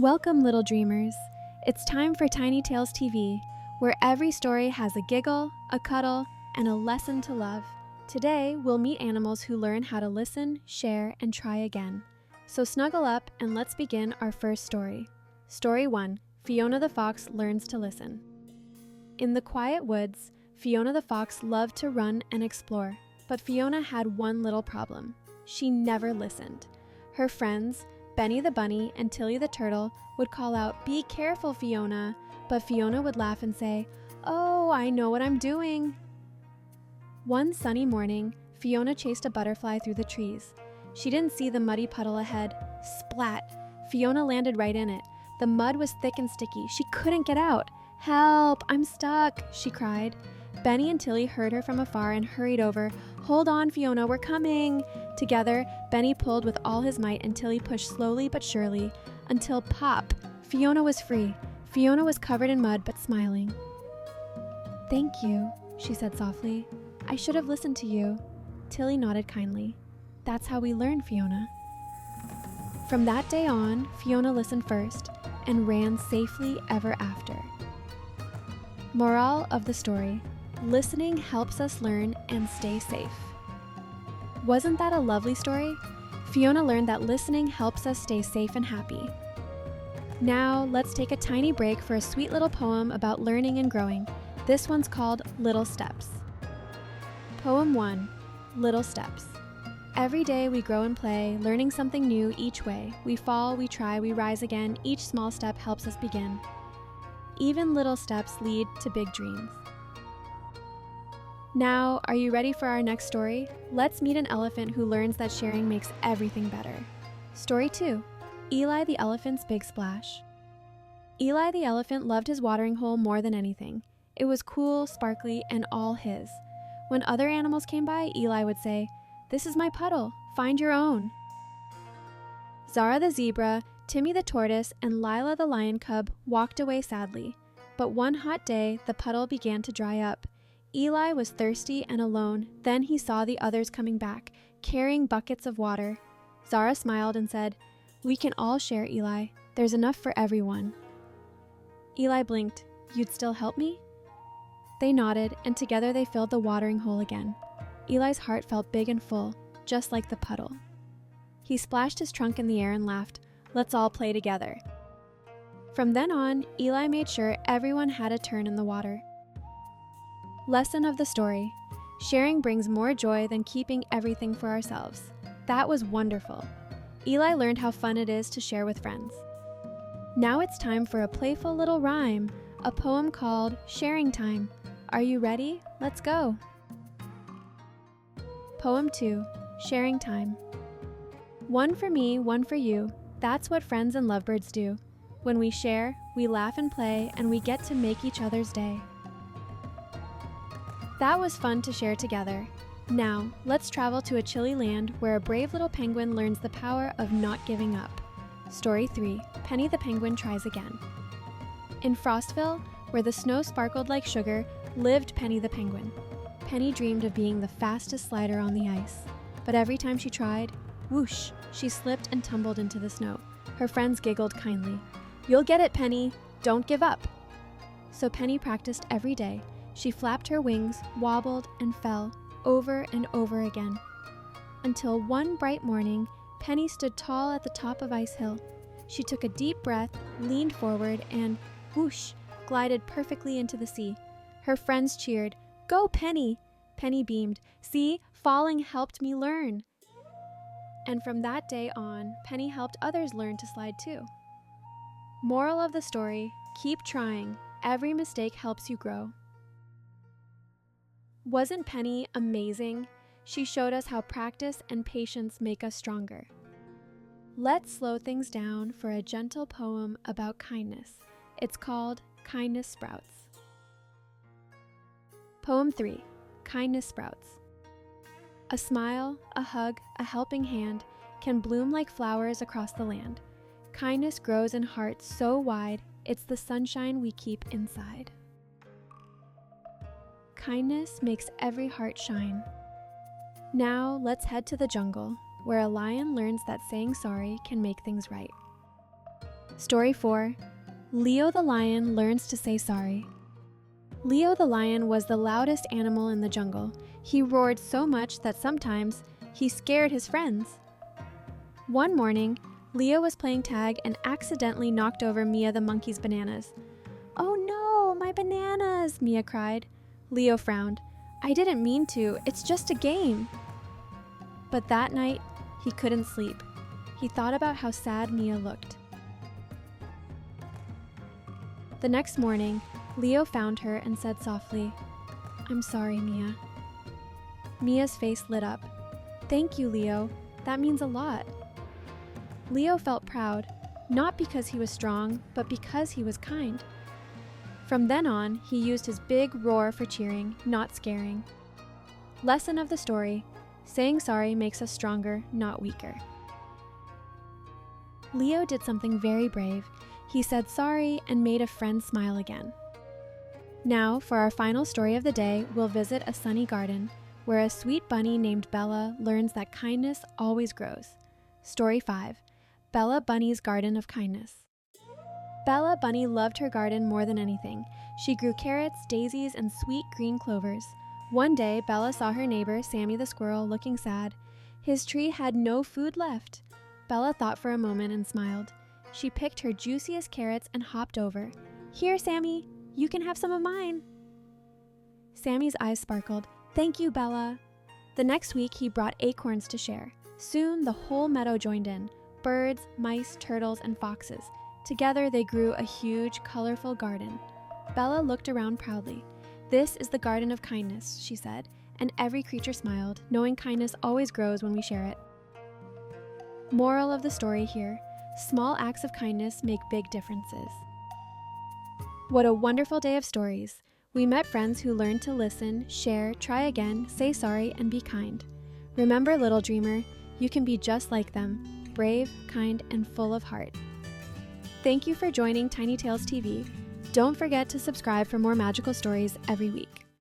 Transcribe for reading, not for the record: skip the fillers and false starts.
Welcome, little dreamers. It's time for Tiny Tales TV, where every story has a giggle, a cuddle, and a lesson to love. Today, we'll meet animals who learn how to listen, share, and try again. So snuggle up and let's begin our first story. Story 1, Fiona the Fox Learns to Listen. In the quiet woods, Fiona the Fox loved to run and explore, but Fiona had one little problem. She never listened. Her friends, Benny the Bunny and Tilly the Turtle, would call out, "Be careful, Fiona," but Fiona would laugh and say, "Oh, I know what I'm doing." One sunny morning, Fiona chased a butterfly through the trees. She didn't see the muddy puddle ahead. Splat! Fiona landed right in it. The mud was thick and sticky. She couldn't get out. "Help! I'm stuck!" she cried. Benny and Tilly heard her from afar and hurried over. "Hold on, Fiona, we're coming!" Together, Benny pulled with all his might and Tilly pushed slowly but surely, until pop! Fiona was free. Fiona was covered in mud but smiling. "Thank you," she said softly. "I should have listened to you." Tilly nodded kindly. "That's how we learn, Fiona." From that day on, Fiona listened first and ran safely ever after. Moral of the story: listening helps us learn and stay safe. Wasn't that a lovely story? Fiona learned that listening helps us stay safe and happy. Now, let's take a tiny break for a sweet little poem about learning and growing. This one's called Little Steps. Poem 1, Little Steps. Every day we grow and play, learning something new each way. We fall, we try, we rise again. Each small step helps us begin. Even little steps lead to big dreams. Now, are you ready for our next story? Let's meet an elephant who learns that sharing makes everything better. Story 2, Eli the Elephant's Big Splash. Eli the elephant loved his watering hole more than anything. It was cool, sparkly, and all his. When other animals came by, Eli would say, "This is my puddle, find your own." Zara the zebra, Timmy the tortoise, and Lila the lion cub walked away sadly. But one hot day, the puddle began to dry up. Eli was thirsty and alone. Then he saw the others coming back, carrying buckets of water. Zara smiled and said, "We can all share, Eli. There's enough for everyone." Eli blinked. "You'd still help me?" They nodded, and together they filled the watering hole again. Eli's heart felt big and full, just like the puddle. He splashed his trunk in the air and laughed, "Let's all play together." From then on, Eli made sure everyone had a turn in the water. Lesson of the story: sharing brings more joy than keeping everything for ourselves. That was wonderful. Eli learned how fun it is to share with friends. Now it's time for a playful little rhyme, a poem called Sharing Time. Are you ready? Let's go. Poem 2, Sharing Time. One for me, one for you. That's what friends and lovebirds do. When we share, we laugh and play, and we get to make each other's day. That was fun to share together. Now, let's travel to a chilly land where a brave little penguin learns the power of not giving up. Story 3, Penny the Penguin Tries Again. In Frostville, where the snow sparkled like sugar, lived Penny the Penguin. Penny dreamed of being the fastest slider on the ice. But every time she tried, whoosh, she slipped and tumbled into the snow. Her friends giggled kindly. "You'll get it, Penny. Don't give up." So Penny practiced every day. She flapped her wings, wobbled, and fell, over and over again. Until one bright morning, Penny stood tall at the top of Ice Hill. She took a deep breath, leaned forward, and, whoosh, glided perfectly into the sea. Her friends cheered, "Go, Penny!" Penny beamed, "See, falling helped me learn." And from that day on, Penny helped others learn to slide too. Moral of the story: keep trying. Every mistake helps you grow. Wasn't Penny amazing? She showed us how practice and patience make us stronger. Let's slow things down for a gentle poem about kindness. It's called Kindness Sprouts. Poem 3, Kindness Sprouts. A smile, a hug, a helping hand can bloom like flowers across the land. Kindness grows in hearts so wide, it's the sunshine we keep inside. Kindness makes every heart shine. Now let's head to the jungle, where a lion learns that saying sorry can make things right. Story 4. Leo the Lion Learns to Say Sorry. Leo the lion was the loudest animal in the jungle. He roared so much that sometimes he scared his friends. One morning, Leo was playing tag and accidentally knocked over Mia the monkey's bananas. "Oh no, my bananas!" Mia cried. Leo frowned. "I didn't mean to, it's just a game." But that night, he couldn't sleep. He thought about how sad Mia looked. The next morning, Leo found her and said softly, "I'm sorry, Mia." Mia's face lit up. "Thank you, Leo. That means a lot." Leo felt proud, not because he was strong, but because he was kind. From then on, he used his big roar for cheering, not scaring. Lesson of the story: saying sorry makes us stronger, not weaker. Leo did something very brave. He said sorry and made a friend smile again. Now, for our final story of the day, we'll visit a sunny garden where a sweet bunny named Bella learns that kindness always grows. Story 5. Bella Bunny's Garden of Kindness. Bella Bunny loved her garden more than anything. She grew carrots, daisies, and sweet green clovers. One day, Bella saw her neighbor, Sammy the squirrel, looking sad. His tree had no food left. Bella thought for a moment and smiled. She picked her juiciest carrots and hopped over. "Here, Sammy, you can have some of mine." Sammy's eyes sparkled. "Thank you, Bella." The next week, he brought acorns to share. Soon, the whole meadow joined in. Birds, mice, turtles, and foxes. Together, they grew a huge, colorful garden. Bella looked around proudly. "This is the garden of kindness," she said, and every creature smiled, knowing kindness always grows when we share it. Moral of the story here: small acts of kindness make big differences. What a wonderful day of stories. We met friends who learned to listen, share, try again, say sorry, and be kind. Remember, little dreamer, you can be just like them, brave, kind, and full of heart. Thank you for joining Tiny Tales TV. Don't forget to subscribe for more magical stories every week.